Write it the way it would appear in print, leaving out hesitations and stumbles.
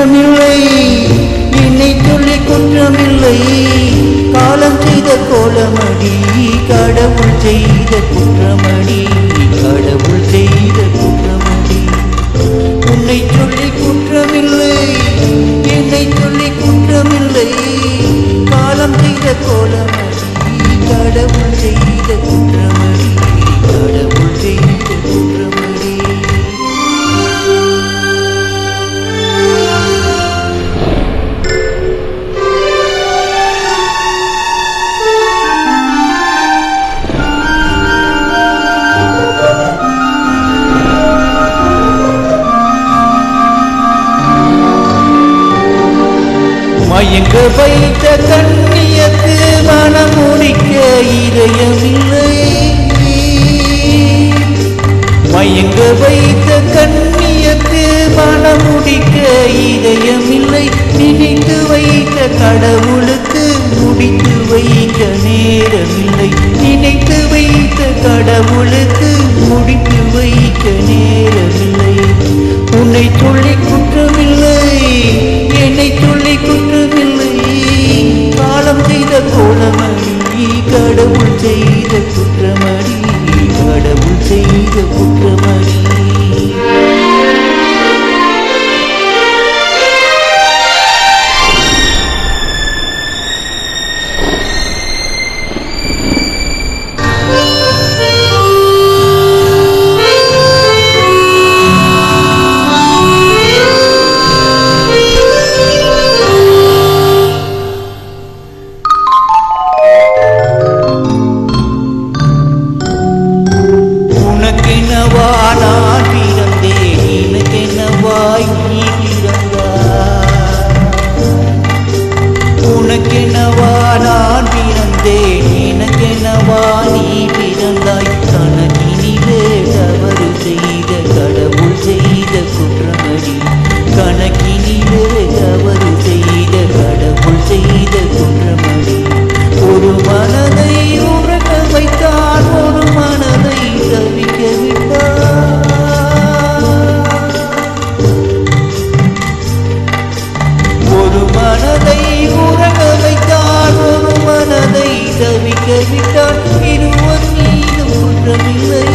குற்றமில்லை, என்னை சொல்லி குற்றமில்லை. காலம் செய்த கோலமடி, கடவுள் செய்த குற்றமடி, கடவுள் செய்த குற்றமடி. உன்னை சொல்லி குற்றமில்லை, என்னை சொல்லி குற்றமில்லை. காலம் செய்த கோலமடி, கடவுள் செய்த குற்றமடி, கடவுள் செய்த குற்றமடி. மயங்க வைத்த கண்ணியத்து மனம் முடிக்க இதயமில்லை. மயங்க வைத்த கண்ணியத்து மனம் முடிக்க இதயமில்லை. நினைத்து வைத்த கடவுளுக்கு முடித்து வைக்க நேரமில்லை. நினைத்து வைத்த கடவுளுக்கு முடித்து வைக்க நேரமில்லை. உன்னை சொல்லி குற்றமில்லை, என்னை சொல்லி குற்றமில்லை. காலம் செய்த கோலமடி, கடவுள் செய்த குற்றமடி, கடவுள் செய்த குற்றமடி. நான் பிறந்தேன், எனக்கென்னவாய் நீ பிறந்தாய். உனக்கென்னவா நான் பிறந்தேன், எனக்கென்னவா நீ பிறந்தாய். கணக்கினிலே தவறு செய்த கடவுள் செய்த குற்றமடி, கணக்கினிலே தவறு செய்த கடவுள் செய்த குற்றமடி. ஒரு மனதை உறக்க வைத்தான், ஒரு மனதை தவிக்க விட்டான். ஒரு மனதை உறங்க வைத்தான், ஒரு மனதை தவிக்க விட்டான். இருவர் மீதும் குற்றமில்லை,